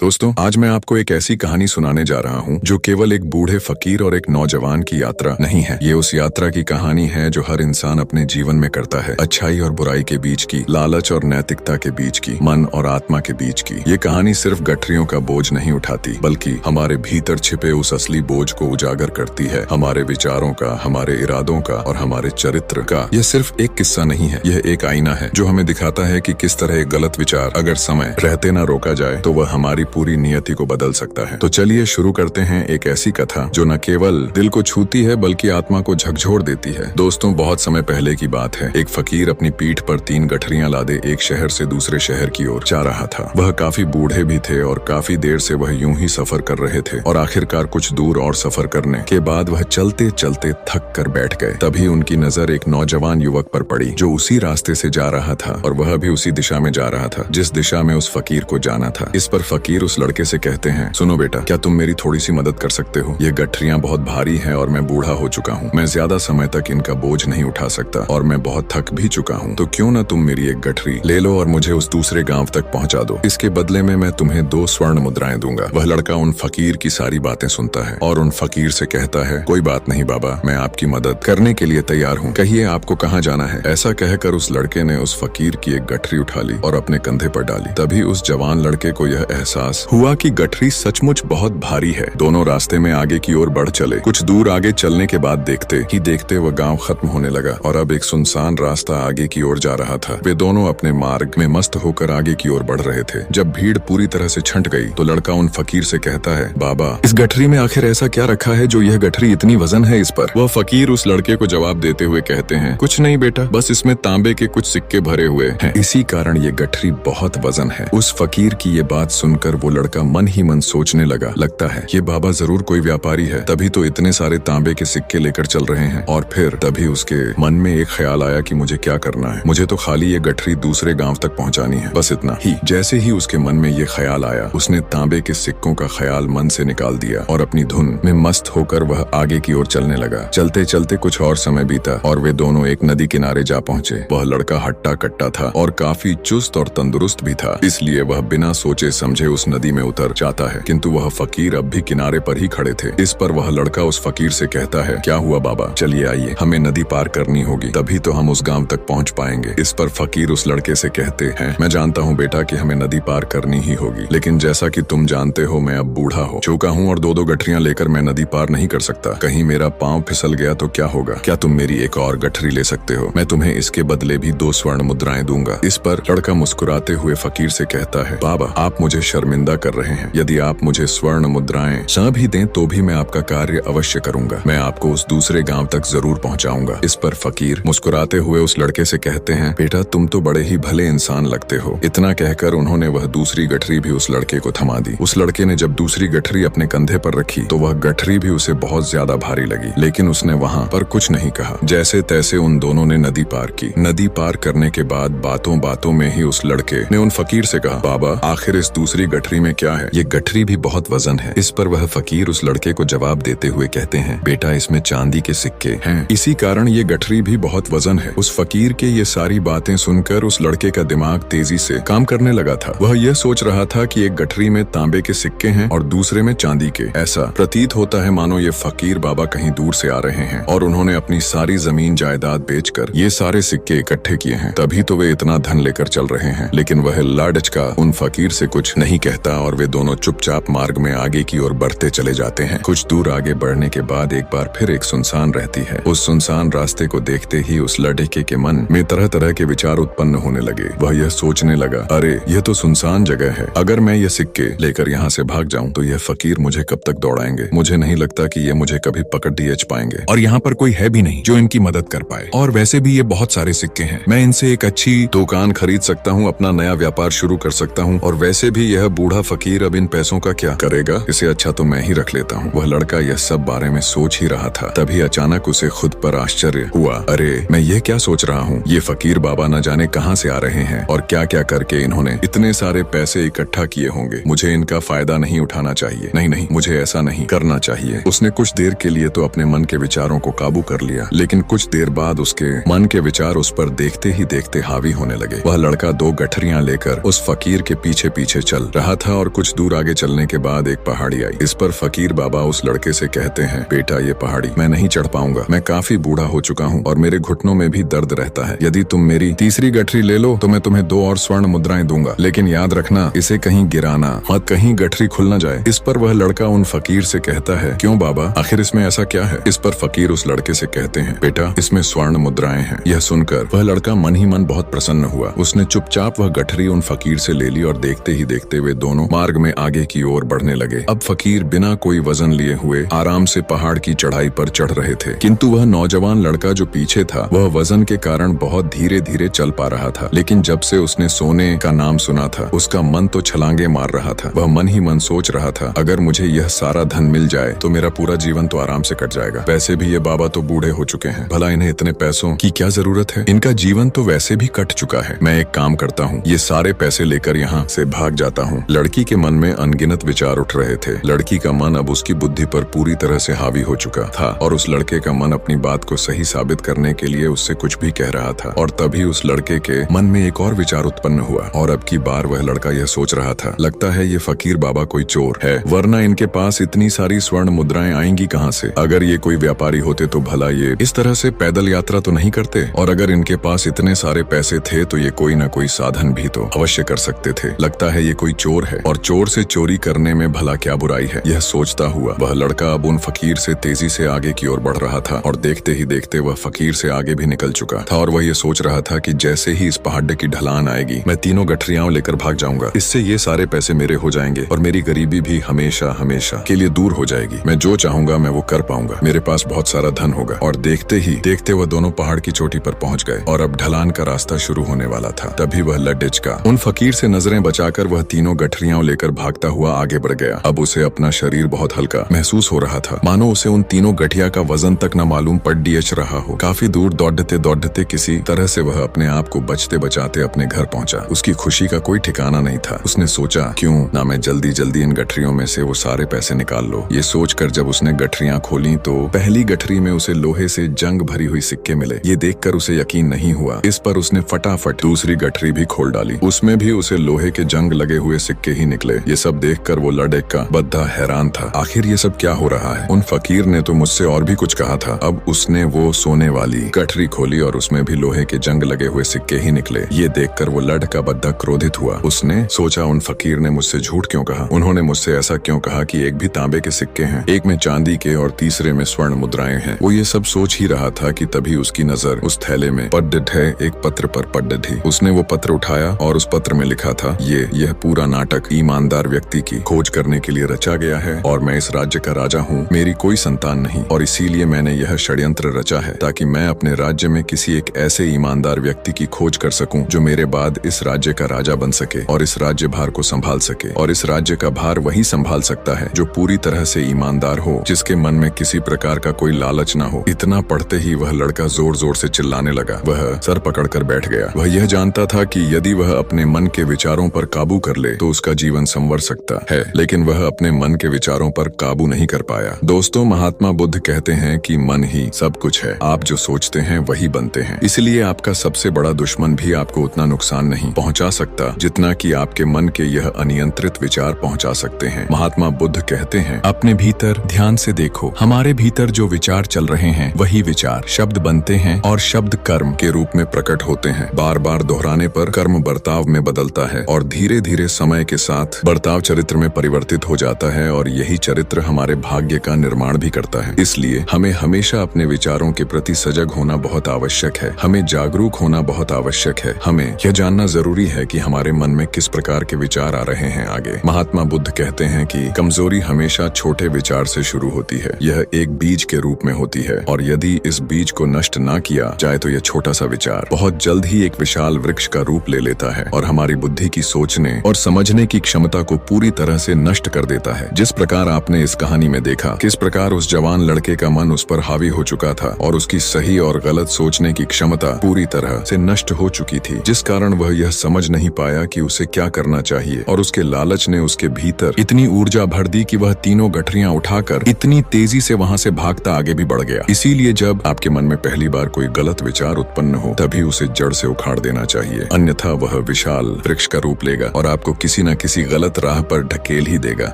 दोस्तों, आज मैं आपको एक ऐसी कहानी सुनाने जा रहा हूँ जो केवल एक बूढ़े फकीर और एक नौजवान की यात्रा नहीं है। ये उस यात्रा की कहानी है जो हर इंसान अपने जीवन में करता है। अच्छाई और बुराई के बीच की, लालच और नैतिकता के बीच की, मन और आत्मा के बीच की। ये कहानी सिर्फ गठरियों का बोझ नहीं उठाती, बल्कि हमारे भीतर छिपे उस असली बोझ को उजागर करती है। हमारे विचारों का, हमारे इरादों का और हमारे चरित्र का। यह सिर्फ एक किस्सा नहीं है, यह एक आईना है जो हमें दिखाता है कि किस तरह एक गलत विचार अगर समय रहते न रोका जाए तो वह हमारी पूरी नियति को बदल सकता है। तो चलिए शुरू करते हैं एक ऐसी कथा जो न केवल दिल को छूती है बल्कि आत्मा को झकझोर देती है। दोस्तों, बहुत समय पहले की बात है। एक फकीर अपनी पीठ पर 3 गठरियां लादे एक शहर से दूसरे शहर की ओर जा रहा था। वह काफी बूढ़े भी थे और काफी देर से वह यूं ही सफर कर रहे थे और आखिरकार कुछ दूर और सफर करने के बाद वह चलते चलते थक कर बैठ गए। तभी उनकी नजर एक नौजवान युवक पर पड़ी जो उसी रास्ते से जा रहा था और वह भी उसी दिशा में जा रहा था जिस दिशा में उस फकीर को जाना था। इस पर फकीर उस लड़के से कहते हैं, सुनो बेटा, क्या तुम मेरी थोड़ी सी मदद कर सकते हो? ये गठरियां बहुत भारी हैं और मैं बूढ़ा हो चुका हूँ। मैं ज्यादा समय तक इनका बोझ नहीं उठा सकता और मैं बहुत थक भी चुका हूँ। तो क्यों न तुम मेरी एक गठरी ले लो और मुझे उस दूसरे गांव तक पहुँचा दो। इसके बदले में मैं तुम्हें 2 स्वर्ण मुद्राएं दूंगा। वह लड़का उन फकीर की सारी बातें सुनता है और उन फकीर से कहता है, कोई बात नहीं बाबा, मैं आपकी मदद करने के लिए तैयार हूँ। कहिए आपको कहाँ जाना है? ऐसा कहकर उस लड़के ने उस फकीर की एक गठरी उठा ली और अपने कंधे पर डाली। तभी उस जवान लड़के को यह एहसास हुआ कि गठरी सचमुच बहुत भारी है। दोनों रास्ते में आगे की ओर बढ़ चले। कुछ दूर आगे चलने के बाद देखते ही देखते वह गांव खत्म होने लगा और अब एक सुनसान रास्ता आगे की ओर जा रहा था। वे दोनों अपने मार्ग में मस्त होकर आगे की ओर बढ़ रहे थे। जब भीड़ पूरी तरह से छंट गई तो लड़का उन फकीर से कहता है, बाबा, इस गठरी में आखिर ऐसा क्या रखा है जो यह गठरी इतनी वजन है इस पर? वह फकीर उस लड़के को जवाब देते हुए कहते हैं, कुछ नहीं बेटा, बस इसमें तांबे के कुछ सिक्के भरे हुए हैं, इसी कारण ये गठरी बहुत वजन है। उस फकीर की ये बात सुनकर वो लड़का मन ही मन सोचने लगा, लगता है ये बाबा जरूर कोई व्यापारी है, तभी तो इतने सारे तांबे के सिक्के लेकर चल रहे हैं। और फिर तभी उसके मन में एक ख्याल आया कि मुझे क्या करना है, मुझे तो खाली ये गठरी दूसरे गांव तक पहुंचानी है, बस इतना ही। जैसे ही उसके मन में ये ख्याल आया, उसने तांबे के सिक्कों का ख्याल मन से निकाल दिया और अपनी धुन में मस्त होकर वह आगे की ओर चलने लगा। चलते चलते कुछ और समय बीता और वे दोनों एक नदी किनारे जा पहुंचे। वह लड़का हट्टा कट्टा था और काफी चुस्त और तंदुरुस्त भी था, इसलिए वह बिना सोचे समझे उस नदी में उतर जाता है। किंतु वह फकीर अब भी किनारे पर ही खड़े थे। इस पर वह लड़का उस फकीर से कहता है, क्या हुआ बाबा, चलिए आइए, हमें नदी पार करनी होगी, तभी तो हम उस गांव तक पहुंच पाएंगे। इस पर फकीर उस लड़के से कहते हैं, मैं जानता हूं बेटा कि हमें नदी पार करनी ही होगी, लेकिन जैसा कि तुम जानते हो मैं अब बूढ़ा हो चुका हूं और 2-2 गठरियां लेकर मैं नदी पार नहीं कर सकता। कहीं मेरा पांव फिसल गया तो क्या होगा? क्या तुम मेरी एक और गठरी ले सकते हो? मैं तुम्हें इसके बदले भी 2 स्वर्ण मुद्राएं दूंगा। इस पर लड़का मुस्कुराते हुए फकीर से कहता है, बाबा, आप मुझे शर्मिंदा कर रहे हैं। यदि आप मुझे स्वर्ण मुद्राएं न भी दें तो भी मैं आपका कार्य अवश्य करूंगा। मैं आपको उस दूसरे गांव तक जरूर पहुंचाऊंगा। इस पर फकीर मुस्कुराते हुए उस लड़के से कहते हैं, बेटा, तुम तो बड़े ही भले इंसान लगते हो। इतना कहकर उन्होंने वह दूसरी गठरी भी उस लड़के को थमा दी। उस लड़के ने जब दूसरी गठरी अपने कंधे पर रखी तो वह गठरी भी उसे बहुत ज्यादा भारी लगी, लेकिन उसने वहां पर कुछ नहीं कहा। जैसे तैसे उन दोनों ने नदी पार की। नदी पार करने के बाद बातों बातों में ही उस लड़के ने उन फकीर से कहा, बाबा, आखिर इस दूसरी गठरी में क्या है? ये गठरी भी बहुत वजन है। इस पर वह फकीर उस लड़के को जवाब देते हुए कहते हैं, बेटा, इसमें चांदी के सिक्के हैं, इसी कारण ये गठरी भी बहुत वजन है। उस फकीर के ये सारी बातें सुनकर उस लड़के का दिमाग तेजी से काम करने लगा था। वह यह सोच रहा था कि एक गठरी में तांबे के सिक्के हैं और दूसरे में चांदी के। ऐसा प्रतीत होता है मानो ये फकीर बाबा कहीं दूर से आ रहे हैं और उन्होंने अपनी सारी जमीन जायदाद बेचकर ये सारे सिक्के इकट्ठे किए हैं, तभी तो वे इतना धन लेकर चल रहे हैं। लेकिन वह लाडच का उन फकीर से कुछ नहीं कहता और वे दोनों चुपचाप मार्ग में आगे की ओर बढ़ते चले जाते हैं। कुछ दूर आगे बढ़ने के बाद एक बार फिर एक सुनसान रहती है। उस सुनसान रास्ते को देखते ही उस लड़के के मन में तरह तरह के विचार उत्पन्न होने लगे। वह यह सोचने लगा, अरे यह तो सुनसान जगह है, अगर मैं ये सिक्के लेकर यहाँ से भाग जाऊँ तो यह फकीर मुझे कब तक दौड़ाएंगे? मुझे नहीं लगता कि ये मुझे कभी पकड़ दिए पाएंगे और यहाँ पर कोई है भी नहीं जो इनकी मदद कर पाए। और वैसे भी ये बहुत सारे सिक्के हैं, मैं इनसे एक अच्छी दुकान खरीद सकता हूँ, अपना नया व्यापार शुरू कर सकता हूँ। और वैसे भी यह बूढ़ा फकीर अब इन पैसों का क्या करेगा? इसे अच्छा तो मैं ही रख लेता हूँ। वह लड़का यह सब बारे में सोच ही रहा था, तभी अचानक उसे खुद पर आश्चर्य हुआ, अरे मैं ये क्या सोच रहा हूँ? ये फकीर बाबा न जाने कहाँ से आ रहे हैं और क्या क्या करके इन्होंने इतने सारे पैसे इकट्ठा किए होंगे। मुझे इनका फायदा नहीं उठाना चाहिए। नहीं नहीं, मुझे ऐसा नहीं करना चाहिए। उसने कुछ देर के लिए तो अपने मन के विचारों को काबू कर लिया, लेकिन कुछ देर बाद उसके मन के विचार उस पर देखते ही देखते हावी होने लगे। वह लड़का 2 गठरियां लेकर उस फकीर के पीछे पीछे चल रहा रहा था और कुछ दूर आगे चलने के बाद एक पहाड़ी आई। इस पर फकीर बाबा उस लड़के से कहते हैं, बेटा ये पहाड़ी मैं नहीं चढ़ पाऊंगा, मैं काफी बूढ़ा हो चुका हूँ और मेरे घुटनों में भी दर्द रहता है। यदि तुम मेरी तीसरी गठरी ले लो तो मैं तुम्हें 2 और स्वर्ण मुद्राएं दूंगा, लेकिन याद रखना इसे कहीं गिराना मत, कहीं गठरी खुल न जाए। इस पर वह लड़का उन फकीर से कहता है, क्यों बाबा, आखिर इसमें ऐसा क्या है? इस पर फकीर उस लड़के से कहते हैं, बेटा इसमें स्वर्ण मुद्राएं हैं। यह सुनकर वह लड़का मन ही मन बहुत प्रसन्न हुआ। उसने चुपचाप वह गठरी उन फकीर से ले ली और देखते ही देखते वे दोनों मार्ग में आगे की ओर बढ़ने लगे। अब फकीर बिना कोई वजन लिए हुए आराम से पहाड़ की चढ़ाई पर चढ़ रहे थे, किंतु वह नौजवान लड़का जो पीछे था वह वजन के कारण बहुत धीरे धीरे चल पा रहा था। लेकिन जब से उसने सोने का नाम सुना था उसका मन तो छलांगे मार रहा था। वह मन ही मन सोच रहा था, अगर मुझे यह सारा धन मिल जाए तो मेरा पूरा जीवन तो आराम से कट जाएगा। वैसे भी ये बाबा तो बूढ़े हो चुके हैं, भला इन्हें इतने पैसों की क्या जरूरत है? इनका जीवन तो वैसे भी कट चुका है। मैं एक काम करता हूँ, ये सारे पैसे लेकर यहाँ से भाग जाता हूँ। लड़की के मन में अनगिनत विचार उठ रहे थे। लड़की का मन अब उसकी बुद्धि पर पूरी तरह से हावी हो चुका था और उस लड़के का मन अपनी बात को सही साबित करने के लिए उससे कुछ भी कह रहा था। और तभी उस लड़के के मन में एक और विचार उत्पन्न हुआ और अब की बार वह लड़का यह सोच रहा था, लगता है ये फकीर बाबा कोई चोर है, वरना इनके पास इतनी सारी स्वर्ण मुद्राएं आएंगी कहाँ से? अगर ये कोई व्यापारी होते तो भला ये इस तरह से पैदल यात्रा तो नहीं करते, और अगर इनके पास इतने सारे पैसे थे तो ये कोई न कोई साधन भी तो अवश्य कर सकते थे। लगता है ये कोई चोर है और चोर से चोरी करने में भला क्या बुराई है? यह सोचता हुआ वह लड़का अब उन फकीर से तेजी से आगे की ओर बढ़ रहा था और देखते ही देखते वह फकीर से आगे भी निकल चुका था। और वह ये सोच रहा था कि जैसे ही इस पहाड़ की ढलान आएगी मैं तीनों गठरियां लेकर भाग जाऊंगा। इससे ये सारे पैसे मेरे हो जाएंगे और मेरी गरीबी भी हमेशा हमेशा के लिए दूर हो जाएगी। मैं जो चाहूंगा मैं वो कर पाऊंगा, मेरे पास बहुत सारा धन होगा। और देखते ही देखते वह दोनों पहाड़ की चोटी पर पहुंच गए और अब ढलान का रास्ता शुरू होने वाला था। तभी वह लड्डिच का उन फकीर से नजरें बचाकर वह तीनों गठरियां लेकर भागता हुआ आगे बढ़ गया। अब उसे अपना शरीर बहुत हल्का महसूस हो रहा था, मानो उसे उन तीनों गठिया का वजन तक न मालूम पड़ रहा हो। काफी दूर दौड़ते दौड़ते किसी तरह से वह अपने आप को बचते बचाते अपने घर पहुंचा। उसकी खुशी का कोई ठिकाना नहीं था। उसने सोचा, क्यों ना मैं जल्दी जल्दी इन गठरियों में से वो सारे पैसे निकाल लो। ये सोचकर जब उसने गठरियां खोली तो पहली गठरी में उसे लोहे से जंग भरी हुई सिक्के मिले। ये देखकर उसे यकीन नहीं हुआ। इस पर उसने फटाफट दूसरी गठरी भी खोल डाली, उसमें भी उसे लोहे के जंग लगे हुए सिक्के ही निकले। ये सब देखकर वो लड़ेक का बद्धा हैरान था, आखिर ये सब क्या हो रहा है? उन फकीर ने तो मुझसे और भी कुछ कहा था। अब उसने वो सोने वाली गठरी खोली और उसमें भी लोहे के जंग लगे हुए सिक्के ही निकले। ये देखकर वो लड़ का बद्धा क्रोधित हुआ। उसने सोचा, उन फकीर ने मुझसे झूठ क्यों कहा? उन्होंने मुझसे ऐसा क्यों कहा कि एक भी तांबे के सिक्के हैं, एक में चांदी के और तीसरे में स्वर्ण मुद्राएं हैं? वो ये सब सोच ही रहा था कि तभी उसकी नजर उस थैले में पड्ड है एक पत्र पर पड़ दी। उसने वो पत्र उठाया और उस पत्र में लिखा था, यह पूरा नाटक ईमानदार व्यक्ति की खोज करने के लिए रचा गया है और मैं इस राज्य का राजा हूँ। मेरी कोई संतान नहीं और इसीलिए मैंने यह षड्यंत्र रचा है ताकि मैं अपने राज्य में किसी एक ऐसे ईमानदार व्यक्ति की खोज कर सकूं जो मेरे बाद इस राज्य का राजा बन सके और इस राज्य भार को संभाल सके। और इस राज्य का भार वही संभाल सकता है जो पूरी तरह से ईमानदार हो, जिसके मन में किसी प्रकार का कोई लालच ना हो। इतना पढ़ते ही वह लड़का जोर जोर से चिल्लाने लगा। वह सर पकड़कर बैठ गया। वह यह जानता था कि यदि वह अपने मन के विचारों पर काबू कर ले तो उसका जीवन संवर सकता है, लेकिन वह अपने मन के विचारों पर काबू नहीं कर पाया। दोस्तों, महात्मा बुद्ध कहते हैं कि मन ही सब कुछ है। आप जो सोचते हैं वही बनते हैं। इसलिए आपका सबसे बड़ा दुश्मन भी आपको उतना नुकसान नहीं पहुंचा सकता जितना कि आपके मन के यह अनियंत्रित विचार पहुंचा सकते हैं। महात्मा बुद्ध कहते हैं, अपने भीतर ध्यान से देखो, हमारे भीतर जो विचार चल रहे हैं वही विचार शब्द बनते हैं और शब्द कर्म के रूप में प्रकट होते हैं। बार बार दोहराने पर कर्म बर्ताव में बदलता है और धीरे धीरे समय के साथ बर्ताव चरित्र में परिवर्तित हो जाता है और यही चरित्र हमारे भाग्य का निर्माण भी करता है। इसलिए हमें हमेशा अपने विचारों के प्रति सजग होना बहुत आवश्यक है। हमें जागरूक होना बहुत आवश्यक है। हमें यह जानना जरूरी है कि हमारे मन में किस प्रकार के विचार आ रहे हैं आगे। महात्मा बुद्ध कहते हैं कि कमजोरी हमेशा छोटे विचार से शुरू होती है। यह एक बीज के रूप में होती है और यदि इस बीज को नष्ट ना किया जाए तो यह छोटा सा विचार बहुत जल्द ही एक विशाल वृक्ष का रूप ले लेता है और हमारी बुद्धि की सोचने और समझने की क्षमता को पूरी तरह से नष्ट कर देता है। जिस प्रकार आपने इस कहानी में देखा किस प्रकार उस जवान लड़के का मन उस पर हावी हो चुका था और उसकी सही और गलत सोचने की क्षमता पूरी तरह से नष्ट हो चुकी थी, जिस कारण वह यह समझ नहीं पाया कि उसे क्या करना चाहिए और उसके लालच ने उसके भीतर इतनी ऊर्जा भर दी कि वह तीनों गठरियां उठाकर इतनी तेजी से वहां से भागता आगे भी बढ़ गया। इसीलिए जब आपके मन में पहली बार कोई गलत विचार उत्पन्न हो तभी उसे जड़ से उखाड़ देना चाहिए, अन्यथा वह विशाल वृक्ष का रूप लेगा और आपको किसी किसी न किसी गलत राह पर ढकेल ही देगा।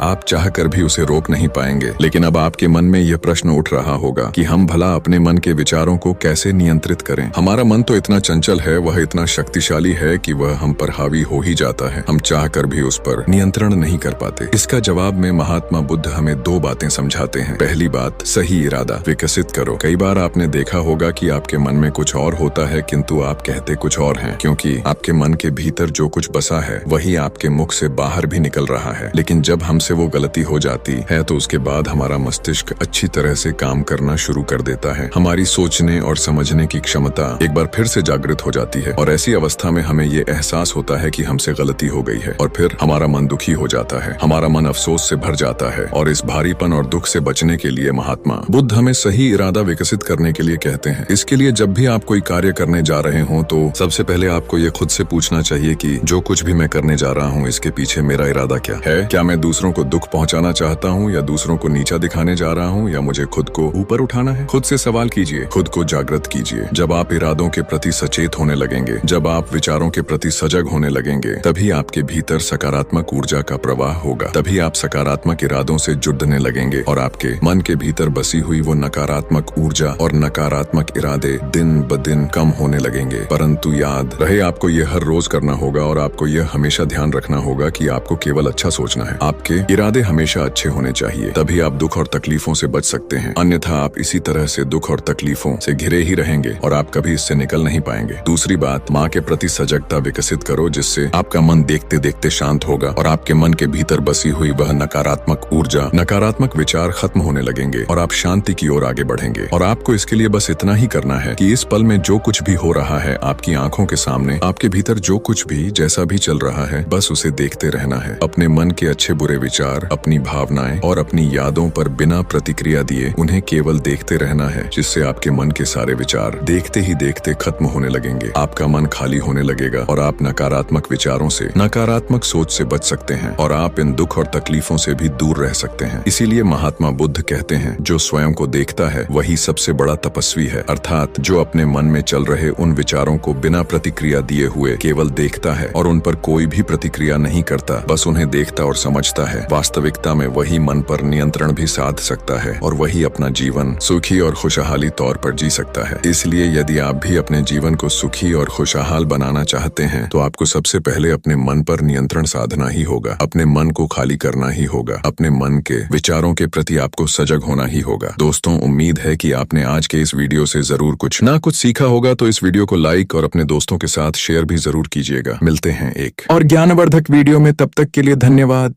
आप चाहकर भी उसे रोक नहीं पाएंगे। लेकिन अब आपके मन में यह प्रश्न उठ रहा होगा कि हम भला अपने मन के विचारों को कैसे नियंत्रित करें। हमारा मन तो इतना चंचल है, वह इतना शक्तिशाली है कि वह हम पर हावी हो ही जाता है। हम चाहकर भी उस पर नियंत्रण नहीं कर पाते। इसका जवाब में महात्मा बुद्ध हमें दो बातें समझाते हैं। पहली बात, सही इरादा विकसित करो। कई बार आपने देखा होगा कि आपके मन में कुछ और होता है किंतु आप कहते कुछ और हैं, क्योंकि आपके मन के भीतर जो कुछ बसा है वही आपके मुख से बाहर भी निकल रहा है। लेकिन जब हमसे वो गलती हो जाती है तो उसके बाद हमारा मस्तिष्क अच्छी तरह से काम करना शुरू कर देता है। हमारी सोचने और समझने की क्षमता एक बार फिर से जागृत हो जाती है और ऐसी अवस्था में हमें ये एहसास होता है कि हमसे गलती हो गई है और फिर हमारा मन दुखी हो जाता है। हमारा मन अफसोस से भर जाता है और इस भारीपन और दुख से बचने के लिए महात्मा बुद्ध हमें सही इरादा विकसित करने के लिए कहते हैं। इसके लिए जब भी आप कोई कार्य करने जा रहे हो तो सबसे पहले आपको ये खुद से पूछना चाहिए कि जो कुछ भी मैं करने जा रहा हूँ इसके पीछे मेरा इरादा क्या है। क्या मैं दूसरों को दुख पहुंचाना चाहता हूँ या दूसरों को नीचा दिखाने जा रहा हूँ या मुझे खुद को ऊपर उठाना है। खुद से सवाल कीजिए, खुद को जागृत कीजिए। जब आप इरादों के प्रति सचेत होने लगेंगे, जब आप विचारों के प्रति सजग होने लगेंगे, तभी आपके भीतर सकारात्मक ऊर्जा का प्रवाह होगा। तभी आप सकारात्मक इरादों से जुड़ने लगेंगे और आपके मन के भीतर बसी हुई वो नकारात्मक ऊर्जा और नकारात्मक इरादे दिन ब दिन कम होने लगेंगे। परंतु याद रहे, आपको ये हर रोज करना होगा और आपको यह हमेशा ध्यान रखना होगा कि आपको केवल अच्छा सोचना है। आपके इरादे हमेशा अच्छे होने चाहिए, तभी आप दुख और तकलीफों से बच सकते हैं। अन्यथा आप इसी तरह से दुख और तकलीफों से घिरे ही रहेंगे और आप कभी इससे निकल नहीं पाएंगे। दूसरी बात, माँ के प्रति सजगता विकसित करो, जिससे आपका मन देखते देखते शांत होगा और आपके मन के भीतर बसी हुई वह नकारात्मक ऊर्जा, नकारात्मक विचार खत्म होने लगेंगे और आप शांति की ओर आगे बढ़ेंगे। और आपको इसके लिए बस इतना ही करना है कि इस पल में जो कुछ भी हो रहा है आपकी आंखों के सामने, आपके भीतर जो कुछ भी जैसा भी चल रहा है, बस उसे देखते रहना है। अपने मन के अच्छे बुरे विचार, अपनी भावनाएं और अपनी यादों पर बिना प्रतिक्रिया दिए उन्हें केवल देखते रहना है, जिससे आपके मन के सारे विचार देखते ही देखते खत्म होने लगेंगे। आपका मन खाली होने लगेगा और आप नकारात्मक विचारों से, नकारात्मक सोच से बच सकते हैं और आप इन दुख और तकलीफों से भी दूर रह सकते हैं। इसीलिए महात्मा बुद्ध कहते हैं, जो स्वयं को देखता है वही सबसे बड़ा तपस्वी है। अर्थात जो अपने मन में चल रहे उन विचारों को बिना प्रतिक्रिया दिए हुए केवल देखता है और उन पर कोई भी प्रतिक्रिया नहीं करता, बस उन्हें देखता और समझता है। वास्तविकता में वही मन पर नियंत्रण भी साध सकता है और वही अपना जीवन सुखी और खुशहाली तौर पर जी सकता है। इसलिए यदि आप भी अपने जीवन को सुखी और खुशहाल बनाना चाहते हैं तो आपको सबसे पहले अपने मन पर नियंत्रण साधना ही होगा। अपने मन को खाली करना ही होगा। अपने मन के विचारों के प्रति आपको सजग होना ही होगा। दोस्तों, उम्मीद है कि आपने आज के इस वीडियो से जरूर कुछ ना कुछ सीखा होगा, तो इस वीडियो को लाइक और अपने दोस्तों के साथ शेयर भी जरूर कीजिएगा। मिलते हैं एक और ज्ञानवर्धक वीडियो में, तब तक के लिए धन्यवाद।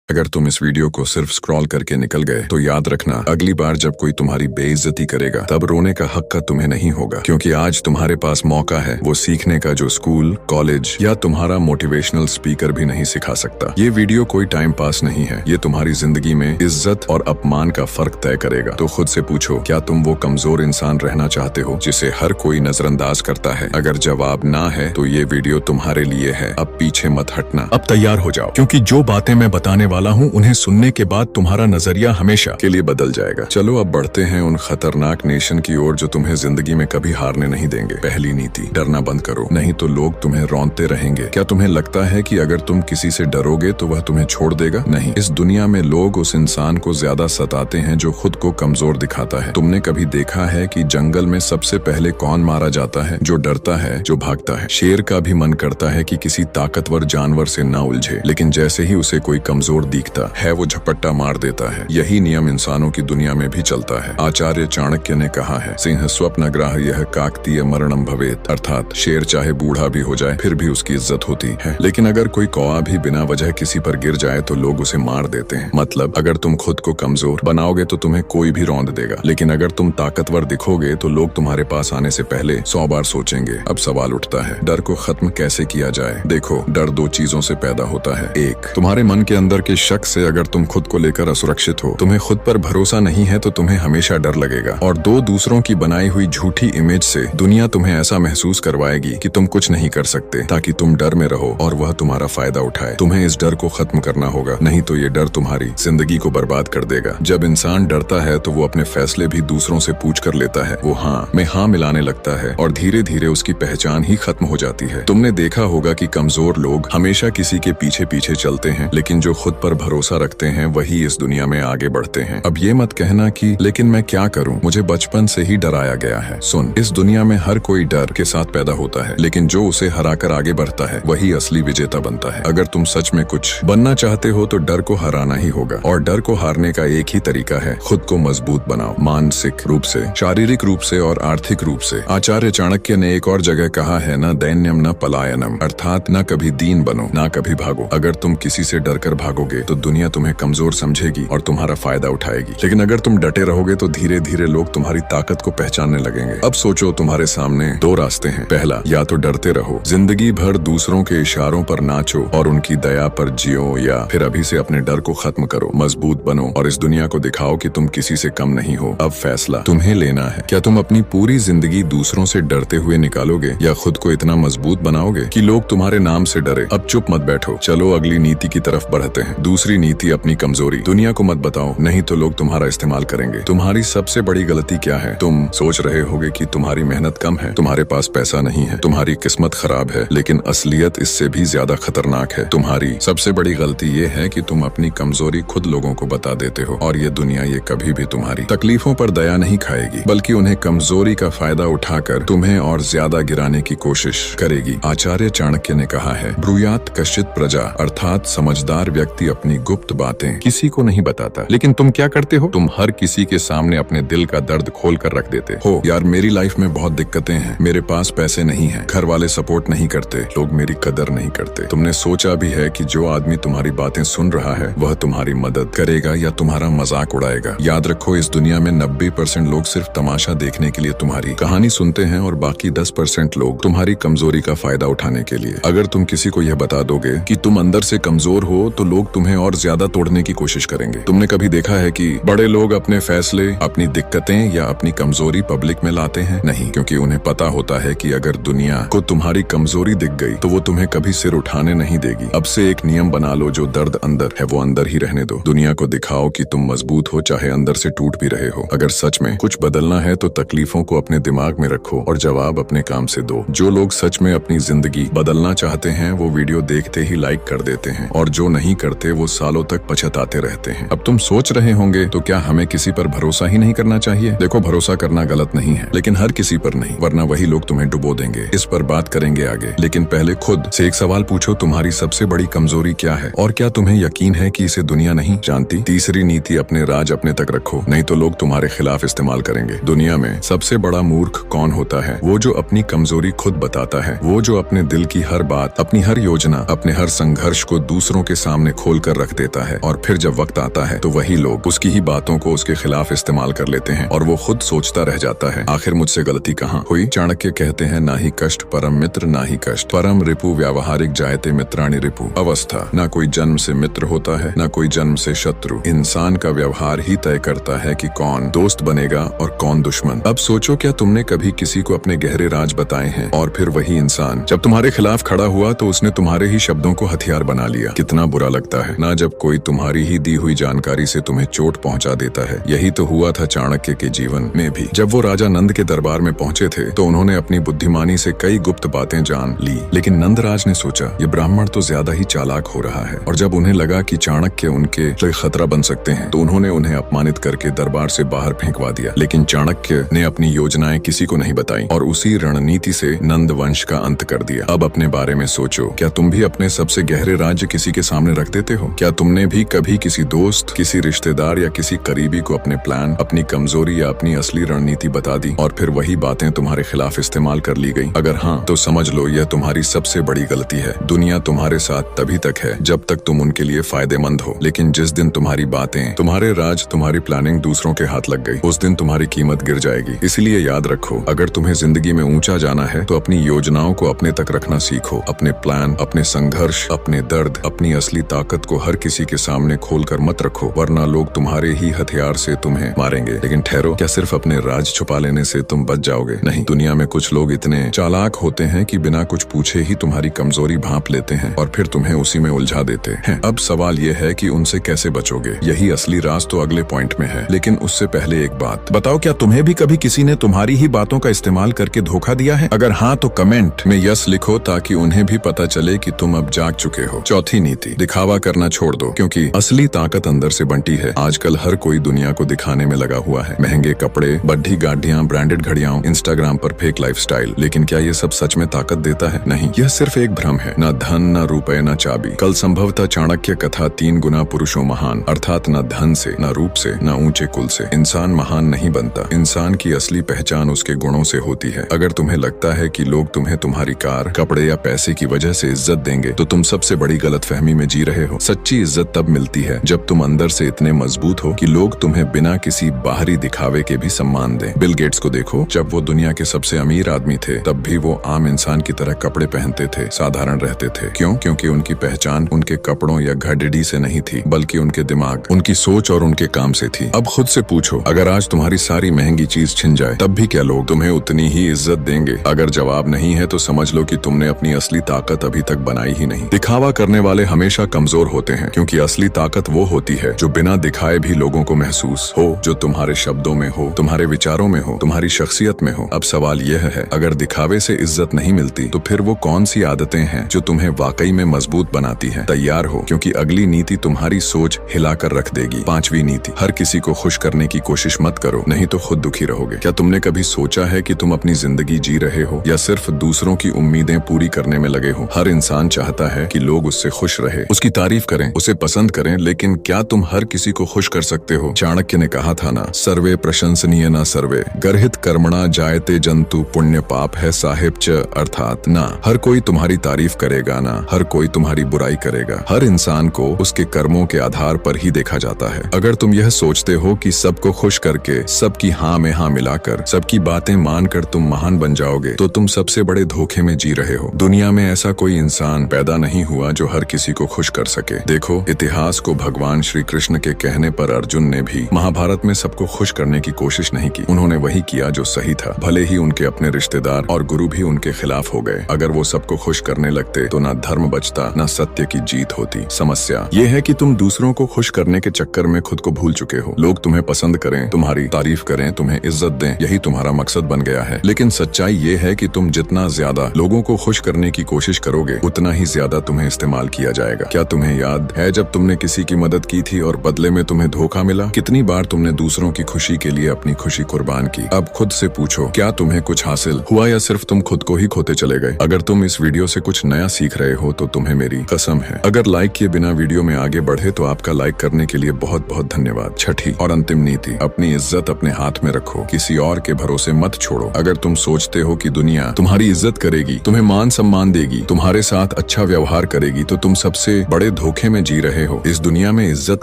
अगर तुम इस वीडियो को सिर्फ स्क्रॉल करके निकल गए तो याद रखना, अगली बार जब कोई तुम्हारी बेइज्जती करेगा तब रोने का हक का तुम्हें नहीं होगा, क्योंकि आज तुम्हारे पास मौका है वो सीखने का जो स्कूल, कॉलेज या तुम्हारा मोटिवेशनल स्पीकर भी नहीं सिखा सकता। ये वीडियो कोई टाइम पास नहीं है, ये तुम्हारी जिंदगी में इज्जत और अपमान का फर्क तय करेगा। तो खुद से पूछो, क्या तुम वो कमजोर इंसान रहना चाहते हो जिसे हर कोई नजरअंदाज करता है? अगर जवाब ना है तो ये वीडियो तुम्हारे लिए है। अब पीछे मत हटना, अब तैयार हो जाओ, क्योंकि जो बातें मैं बताने वाला हूँ उन्हें सुनने के बाद तुम्हारा नजरिया हमेशा के लिए बदल जाएगा। चलो अब बढ़ते हैं उन खतरनाक नेशन की ओर जो तुम्हें जिंदगी में कभी हारने नहीं देंगे। पहली नीति, डरना बंद करो, नहीं तो लोग तुम्हें रौंदते रहेंगे। क्या तुम्हें लगता है कि अगर तुम किसी से डरोगे तो वह तुम्हें छोड़ देगा? नहीं, इस दुनिया में लोग उस इंसान को ज्यादा सताते हैं जो खुद को कमजोर दिखाता है। तुमने कभी देखा है कि जंगल में सबसे पहले कौन मारा जाता है? जो डरता है, जो भागता है। शेर का भी मन करता है कि किसी ताकतवर जानवर से ना उलझे, लेकिन जैसे ही उसे कोई कमजोर दिखता है वो झपट्टा मार देता है। यही नियम इंसानों की दुनिया में भी चलता है। आचार्य चाणक्य ने कहा है, सिंह स्वप्नग्राह यह काकतीय मरणम भवेत, अर्थात शेर चाहे बूढ़ा भी हो जाए फिर भी उसकी इज्जत होती है, लेकिन अगर कोई कौवा भी बिना वजह किसी पर गिर जाए तो लोग उसे मार देते हैं। मतलब अगर तुम खुद को कमजोर बनाओगे तो तुम्हें कोई भी रौंद देगा, लेकिन अगर तुम ताकतवर दिखोगे तो लोग तुम्हारे पास आने से पहले 100 बार सोचेंगे। अब सवाल उठता है, डर को खत्म कैसे किया जाए? देखो, डर दो चीजों से पैदा होता है। एक, तुम्हारे मन के अंदर के ये शक से अगर तुम खुद को लेकर असुरक्षित हो, तुम्हें खुद पर भरोसा नहीं है, तो तुम्हें हमेशा डर लगेगा। और दो दूसरों की बनाई हुई झूठी इमेज से दुनिया तुम्हें ऐसा महसूस करवाएगी कि तुम कुछ नहीं कर सकते, ताकि तुम डर में रहो और वह तुम्हारा फायदा उठाए। तुम्हें इस डर को खत्म करना होगा, नहीं तो ये डर तुम्हारी जिंदगी को बर्बाद कर देगा। जब इंसान डरता है तो वो अपने फैसले भी दूसरों से पूछ कर लेता है। वो हाँ में हाँ मिलाने लगता है और धीरे धीरे उसकी पहचान ही खत्म हो जाती है। तुमने देखा होगा कि कमजोर लोग हमेशा किसी के पीछे पीछे चलते हैं, लेकिन जो खुद पर भरोसा रखते हैं वही इस दुनिया में आगे बढ़ते हैं। अब ये मत कहना कि लेकिन मैं क्या करूं, मुझे बचपन से ही डराया गया है। सुन, इस दुनिया में हर कोई डर के साथ पैदा होता है, लेकिन जो उसे हराकर आगे बढ़ता है वही असली विजेता बनता है। अगर तुम सच में कुछ बनना चाहते हो तो डर को हराना ही होगा, और डर को हारने का एक ही तरीका है, खुद को मजबूत बनाओ, मानसिक रूप से, शारीरिक रूप से और आर्थिक रूप से। आचार्य चाणक्य ने एक और जगह कहा है, न दैन्यम न पलायनम, अर्थात न कभी दीन बनो न कभी भागो। अगर तुम किसी से डरकर भागोगे तो दुनिया तुम्हें कमजोर समझेगी और तुम्हारा फायदा उठाएगी, लेकिन अगर तुम डटे रहोगे तो धीरे धीरे लोग तुम्हारी ताकत को पहचानने लगेंगे। अब सोचो, तुम्हारे सामने दो रास्ते हैं। पहला, या तो डरते रहो, जिंदगी भर दूसरों के इशारों पर नाचो और उनकी दया पर जियो, या फिर अभी से अपने डर को खत्म करो, मजबूत बनो और इस दुनिया को दिखाओ कि तुम किसी से कम नहीं हो। अब फैसला तुम्हें लेना है, क्या तुम अपनी पूरी जिंदगी दूसरों से डरते हुए निकालोगे या खुद को इतना मजबूत बनाओगे कि लोग तुम्हारे नाम से डरे। अब चुप मत बैठो, चलो अगली नीति की तरफ बढ़ते हैं। दूसरी नीति, अपनी कमजोरी दुनिया को मत बताओ, नहीं तो लोग तुम्हारा इस्तेमाल करेंगे। तुम्हारी सबसे बड़ी गलती क्या है? तुम सोच रहे होगे कि तुम्हारी मेहनत कम है, तुम्हारे पास पैसा नहीं है, तुम्हारी किस्मत खराब है, लेकिन असलियत इससे भी ज्यादा खतरनाक है। तुम्हारी सबसे बड़ी गलती ये है कि तुम अपनी कमजोरी खुद लोगों को बता देते हो, और ये दुनिया ये कभी भी तुम्हारी तकलीफों पर दया नहीं खाएगी, बल्कि उन्हें कमजोरी का फायदा उठाकर तुम्हें और ज्यादा गिराने की कोशिश करेगी। आचार्य चाणक्य ने कहा है, ब्रूयात कश्चित प्रजा, अर्थात समझदार व्यक्ति अपनी गुप्त बातें किसी को नहीं बताता। लेकिन तुम क्या करते हो? तुम हर किसी के सामने अपने दिल का दर्द खोल कर रख देते हो। यार, मेरी लाइफ में बहुत दिक्कतें हैं, मेरे पास पैसे नहीं हैं, घर वाले सपोर्ट नहीं करते, लोग मेरी कदर नहीं करते। तुमने सोचा भी है कि जो आदमी तुम्हारी बातें सुन रहा है वह तुम्हारी मदद करेगा या तुम्हारा मजाक उड़ाएगा? याद रखो, इस दुनिया में 90% लोग सिर्फ तमाशा देखने के लिए तुम्हारी कहानी सुनते हैं और बाकी 10% लोग तुम्हारी कमजोरी का फायदा उठाने के लिए। अगर तुम किसी को यह बता दोगे कि तुम अंदर से कमजोर हो तो लोग तुम्हें और ज्यादा तोड़ने की कोशिश करेंगे। तुमने कभी देखा है कि बड़े लोग अपने फैसले, अपनी दिक्कतें या अपनी कमजोरी पब्लिक में लाते हैं? नहीं, क्योंकि उन्हें पता होता है कि अगर दुनिया को तुम्हारी कमजोरी दिख गई तो वो तुम्हें कभी सिर उठाने नहीं देगी। अब से एक नियम बना लो, जो दर्द अंदर है वो अंदर ही रहने दो। दुनिया को दिखाओ कि तुम मजबूत हो, चाहे अंदर से टूट भी रहे हो। अगर सच में कुछ बदलना है तो तकलीफों को अपने दिमाग में रखो और जवाब अपने काम से दो। जो लोग सच में अपनी जिंदगी बदलना चाहते हैं वो वीडियो देखते ही लाइक कर देते हैं, और जो नहीं करते वो सालों तक पछताते रहते हैं। अब तुम सोच रहे होंगे, तो क्या हमें किसी पर भरोसा ही नहीं करना चाहिए? देखो, भरोसा करना गलत नहीं है, लेकिन हर किसी पर नहीं, वरना वही लोग तुम्हें डुबो देंगे। इस पर बात करेंगे आगे, लेकिन पहले खुद से एक सवाल पूछो, तुम्हारी सबसे बड़ी कमजोरी क्या है और क्या तुम्हें यकीन है कि इसे दुनिया नहीं जानती? तीसरी नीति, अपने राज अपने तक रखो, नहीं तो लोग तुम्हारे खिलाफ इस्तेमाल करेंगे। दुनिया में सबसे बड़ा मूर्ख कौन होता है? वो जो अपनी कमजोरी खुद बताता है, वो जो अपने दिल की हर बात, अपनी हर योजना, अपने हर संघर्ष को दूसरों के सामने खोल कर रख देता है, और फिर जब वक्त आता है तो वही लोग उसकी ही बातों को उसके खिलाफ इस्तेमाल कर लेते हैं और वो खुद सोचता रह जाता है, आखिर मुझसे गलती कहाँ हुई? चाणक्य कहते हैं, ना ही कष्ट परम मित्र, ना ही कष्ट परम रिपु, व्यावहारिक जायते मित्राणि रिपु। अवस्था, ना कोई जन्म से मित्र होता है, ना कोई जन्म से शत्रु। इंसान का व्यवहार ही तय करता है कि कौन दोस्त बनेगा और कौन दुश्मन। अब सोचो, क्या तुमने कभी किसी को अपने गहरे राज बताए हैं और फिर वही इंसान जब तुम्हारे खिलाफ खड़ा हुआ तो उसने तुम्हारे ही शब्दों को हथियार बना लिया? कितना बुरा लगता है ना, जब कोई तुम्हारी ही दी हुई जानकारी से तुम्हें चोट पहुंचा देता है। यही तो हुआ था चाणक्य के जीवन में भी। जब वो राजा नंद के दरबार में पहुंचे थे तो उन्होंने अपनी बुद्धिमानी से कई गुप्त बातें जान ली, लेकिन नंदराज ने सोचा ये ब्राह्मण तो ज्यादा ही चालाक हो रहा है, और जब उन्हें लगा कि चाणक्य उनके लिए खतरा बन सकते हैं तो उन्होंने उन्हें अपमानित करके दरबार से बाहर फेंकवा दिया। लेकिन चाणक्य ने अपनी योजनाएं किसी को नहीं बताई और उसी रणनीति से नंद वंश का अंत कर दिया। अब अपने बारे में सोचो, क्या तुम भी अपने सबसे गहरे राज्य किसी के सामने रख देते हो? क्या तुमने भी कभी किसी दोस्त, किसी रिश्तेदार या किसी करीबी को अपने प्लान, अपनी कमजोरी या अपनी असली रणनीति बता दी और फिर वही बातें तुम्हारे खिलाफ इस्तेमाल कर ली गई? अगर हाँ, तो समझ लो यह तुम्हारी सबसे बड़ी गलती है। दुनिया तुम्हारे साथ तभी तक है जब तक तुम उनके लिए फायदेमंद हो, लेकिन जिस दिन तुम्हारी बातें, तुम्हारे राज, तुम्हारी प्लानिंग दूसरों के हाथ लग गई, उस दिन तुम्हारी कीमत गिर जाएगी। इसलिए याद रखो, अगर तुम्हें जिंदगी में ऊंचा जाना है तो अपनी योजनाओं को अपने तक रखना सीखो। अपने प्लान, अपने संघर्ष, अपने दर्द, अपनी असली ताकत को हर किसी के सामने खोलकर मत रखो, वरना लोग तुम्हारे ही हथियार से तुम्हें मारेंगे। लेकिन ठहरो, क्या सिर्फ अपने राज छुपा लेने से तुम बच जाओगे? नहीं, दुनिया में कुछ लोग इतने चालाक होते हैं कि बिना कुछ पूछे ही तुम्हारी कमजोरी भांप लेते हैं और फिर तुम्हें उसी में उलझा देते हैं। अब सवाल ये है कि उनसे कैसे बचोगे। यही असली राज तो अगले पॉइंट में है, लेकिन उससे पहले एक बात बताओ, क्या तुम्हें भी कभी किसी ने तुम्हारी ही बातों का इस्तेमाल करके धोखा दिया है? अगर हाँ तो कमेंट में यस लिखो, ताकि उन्हें भी पता चले कि तुम अब जाग चुके हो। चौथी नीति, दिखावा करना छोड़ दो, क्योंकि असली ताकत अंदर से बनती है। आजकल हर कोई दुनिया को दिखाने में लगा हुआ है, महंगे कपड़े, बड्ढी गाड़ियां, ब्रांडेड घड़ियां, इंस्टाग्राम पर फेक लाइफस्टाइल। लेकिन क्या ये सब सच में ताकत देता है? नहीं, यह सिर्फ एक भ्रम है। न धन, न रुपए, न चाबी। कल संभवतः चाणक्य कथा 3 गुना पुरुषों महान, अर्थात न धन से, न रूप से, न ऊंचे कुल से इंसान महान नहीं बनता। इंसान की असली पहचान उसके गुणों से होती है। अगर तुम्हें लगता है कि लोग तुम्हें तुम्हारी कार, कपड़े या पैसे की वजह से इज्जत देंगे, तो तुम सबसे बड़ी गलतफहमी में जी रहे हो। सच्ची इज्जत तब मिलती है जब तुम अंदर से इतने मजबूत हो कि लोग तुम्हें बिना किसी बाहरी दिखावे के भी सम्मान दें। बिल गेट्स को देखो, जब वो दुनिया के सबसे अमीर आदमी थे, तब भी वो आम इंसान की तरह कपड़े पहनते थे, साधारण रहते थे। क्यों? क्योंकि उनकी पहचान उनके कपड़ों या घड़िडी से नहीं थी, बल्कि उनके दिमाग, उनकी सोच और उनके काम से थी। अब खुद से पूछो, अगर आज तुम्हारी सारी महंगी चीज छिन जाए, तब भी क्या लोग तुम्हें उतनी ही इज्जत देंगे? अगर जवाब नहीं है तो समझ लो कि तुमने अपनी असली ताकत अभी तक बनाई ही नहीं। दिखावा करने वाले हमेशा कमजोर होते हैं, क्योंकि असली ताकत वो होती है जो बिना दिखाए भी लोगों को महसूस हो, जो तुम्हारे शब्दों में हो, तुम्हारे विचारों में हो, तुम्हारी शख्सियत में हो। अब सवाल यह है, अगर दिखावे से इज्जत नहीं मिलती, तो फिर वो कौन सी आदतें हैं जो तुम्हें वाकई में मजबूत बनाती हैं? तैयार हो, क्योंकि अगली नीति तुम्हारी सोच हिलाकर रख देगी। 5वीं नीति, हर किसी को खुश करने की कोशिश मत करो, नहीं तो खुद दुखी रहोगे। क्या तुमने कभी सोचा है कि तुम अपनी जिंदगी जी रहे हो या सिर्फ दूसरों की उम्मीदें पूरी करने में लगे हो? हर इंसान चाहता है कि लोग उससे खुश रहे, उसकी तारीफ करें, उसे पसंद करें, लेकिन क्या तुम हर किसी को खुश कर सकते हो? चाणक्य ने कहा था ना, सर्वे प्रशंसनीय न सर्वे, गर्हित कर्मणा जायते जंतु पुण्य पाप है साहिब च, अर्थात ना हर कोई तुम्हारी तारीफ करेगा, ना हर कोई तुम्हारी बुराई करेगा। हर इंसान को उसके कर्मों के आधार पर ही देखा जाता है। अगर तुम यह सोचते हो कि सबको खुश करके, सबकी हाँ में हाँ मिलाकर, सबकी बातें मानकर तुम महान बन जाओगे, तो तुम सबसे बड़े धोखे में जी रहे हो। दुनिया में ऐसा कोई इंसान पैदा नहीं हुआ जो हर किसी को खुश कर सके। देखो, इतिहास को भगवान श्री कृष्ण के कहने पर अर्जुन ने भी महाभारत में सबको खुश करने की कोशिश नहीं की। उन्होंने वही किया जो सही था, भले ही उनके अपने रिश्तेदार और गुरु भी उनके खिलाफ हो गए। अगर वो सबको खुश करने लगते तो ना धर्म बचता, ना सत्य की जीत होती। समस्या ये है कि तुम दूसरों को खुश करने के चक्कर में खुद को भूल चुके हो। लोग तुम्हें पसंद करें, तुम्हारी तारीफ करें, तुम्हें इज्जत दें, यही तुम्हारा मकसद बन गया है। लेकिन सच्चाई ये है कि तुम जितना ज्यादा लोगों को खुश करने की कोशिश करोगे, उतना ही ज्यादा तुम्हें इस्तेमाल किया जाएगा। क्या तुम्हें याद है जब तुमने किसी की मदद की थी और बदले में तुम्हें धोखा मिला? कितनी बार तुमने दूसरों की खुशी के लिए अपनी खुशी कुर्बान की? अब खुद से पूछो, क्या तुम्हें कुछ हासिल हुआ या सिर्फ तुम खुद को ही खोते चले गए? अगर तुम इस वीडियो से कुछ नया सीख रहे हो तो तुम्हें मेरी कसम है। अगर लाइक किए बिना वीडियो में आगे बढ़े तो आपका लाइक करने के लिए बहुत बहुत धन्यवाद। छठी और अंतिम नीति, अपनी इज्जत अपने हाथ में रखो, किसी और के भरोसे मत छोड़ो। अगर तुम सोचते हो कि दुनिया तुम्हारी इज्जत करेगी, तुम्हें मान सम्मान देगी, तुम्हारे साथ अच्छा व्यवहार करेगी, तो तुम सबसे बड़े धोखे में जी रहे हो। इस दुनिया में इज्जत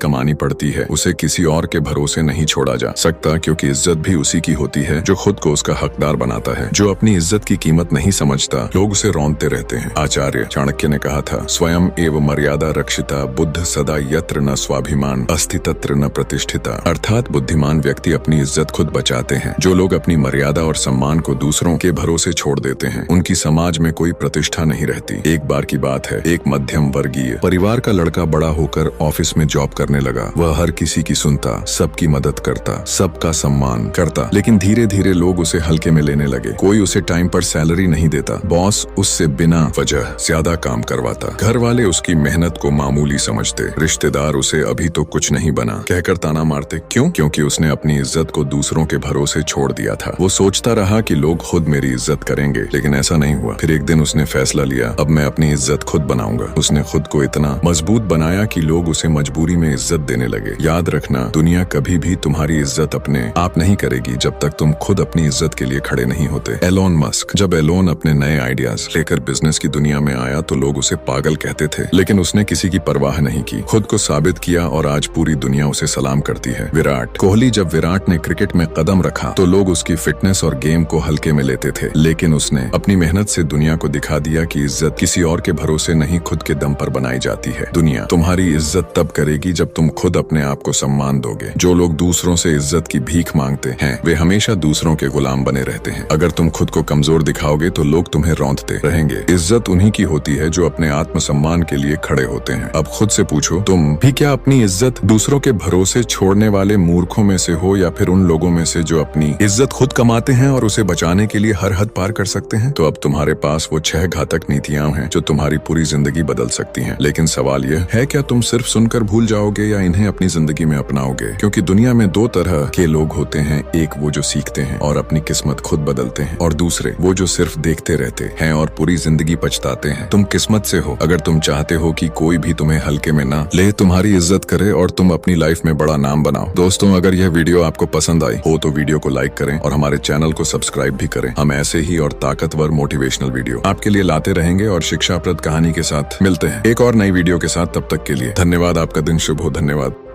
कमानी पड़ती है, उसे किसी और के भरोसे नहीं छोड़ा जा सकता, क्योंकि इज्जत भी उसी की होती है जो खुद को उसका हकदार बनाता है। जो अपनी इज्जत की कीमत नहीं समझता, लोग उसे रौंदते रहते हैं। आचार्य चाणक्य ने कहा था, स्वयं एव मर्यादा रक्षिता बुद्ध सदा यत्र न स्वाभिमान अस्ति तत्र न प्रतिष्ठिता, अर्थात बुद्धिमान व्यक्ति अपनी इज्जत खुद बचाते हैं। जो लोग अपनी मर्यादा और सम्मान को दूसरों के भरोसे छोड़ देते हैं, उनकी समाज में कोई प्रतिष्ठा नहीं रहती। एक बार की बात है, एक मध्यम वर्गीय परिवार का लड़का बड़ा होकर ऑफिस में जॉब करने लगा। वह हर किसी की सुनता, सबकी मदद करता, सबका सम्मान करता, लेकिन धीरे धीरे लोग उसे हल्के में लेने लगे। कोई उसे टाइम पर सैलरी नहीं देता, बॉस उससे बिना वजह ज्यादा काम करवाता, घर वाले उसकी मेहनत को मामूली समझते, रिश्तेदार उसे अभी तो कुछ नहीं बना कहकर ताना मारते। क्यों? क्योंकि उसने अपनी इज्जत को दूसरों के भरोसे छोड़ दिया था। वो सोचता रहा कि लोग खुद मेरी इज्जत करेंगे, लेकिन ऐसा नहीं हुआ। फिर एक दिन उसने फैसला लिया, अब मैं अपनी इज्जत खुद बनाऊंगा। उसने खुद को इतना मजबूत बनाया कि लोग उसे मजबूरी में इज्जत देने लगे। याद रखना, दुनिया कभी भी तुम्हारी इज्जत अपने आप नहीं करेगी जब तक तुम खुद अपनी इज्जत के लिए खड़े नहीं होते। एलोन मस्क, जब एलोन अपने नए आइडियाज लेकर बिजनेस की दुनिया में आया तो लोग उसे पागल कहते थे, लेकिन उसने किसी की परवाह नहीं की, खुद को साबित किया और आज पूरी दुनिया उसे सलाम करती है। विराट कोहली, जब विराट ने क्रिकेट में कदम रखा तो लोग उसकी फिटनेस और गेम को हल्के में लेते थे, लेकिन उसने अपनी मेहनत से दुनिया को दिखा दिया कि इज्जत किसी और के भरोसे नहीं, खुद के दम पर बनाई जाती है। है। दुनिया तुम्हारी इज्जत तब करेगी जब तुम खुद अपने आप को सम्मान दोगे। जो लोग दूसरों से इज्जत की भीख मांगते हैं वे हमेशा दूसरों के गुलाम बने रहते हैं। अगर तुम खुद को कमजोर दिखाओगे तो लोग तुम्हें रौंदते रहेंगे। इज्जत उन्हीं की होती है जो अपने आत्मसम्मान के लिए खड़े होते हैं। अब खुद से पूछो, तुम भी क्या अपनी इज्जत दूसरों के भरोसे छोड़ने वाले मूर्खों में से हो, या फिर उन लोगों में से जो अपनी इज्जत खुद कमाते हैं और उसे बचाने के लिए हर हद पार कर सकते हैं? तो अब तुम्हारे पास वो 6 घातक नीतियां हैं जो तुम्हारी पूरी जिंदगी बदल सकती हैं। लेकिन सवाल यह है, क्या तुम सिर्फ सुनकर भूल जाओगे या इन्हें अपनी जिंदगी में अपनाओगे? क्योंकि दुनिया में 2 तरह के लोग होते हैं, एक वो जो सीखते हैं और अपनी किस्मत खुद बदलते हैं, और दूसरे वो जो सिर्फ देखते रहते हैं और पूरी जिंदगी पछताते हैं। तुम किस्मत से हो अगर तुम चाहते हो कि कोई भी तुम्हें हल्के में ना ले, तुम्हारी इज्जत करे और तुम अपनी लाइफ में बड़ा नाम बनाओ। दोस्तों, अगर यह वीडियो आपको पसंद आई हो तो वीडियो को लाइक करें और हमारे चैनल को सब्सक्राइब भी करें। हम ऐसे ही और ताकतवर मोटिवेशनल वीडियो आपके लिए लाते रहेंगे और शिक्षाप्रद कहानी के साथ मिलते हैं एक और नई वीडियो के साथ। तब तक के लिए धन्यवाद। आपका दिन शुभ हो। धन्यवाद।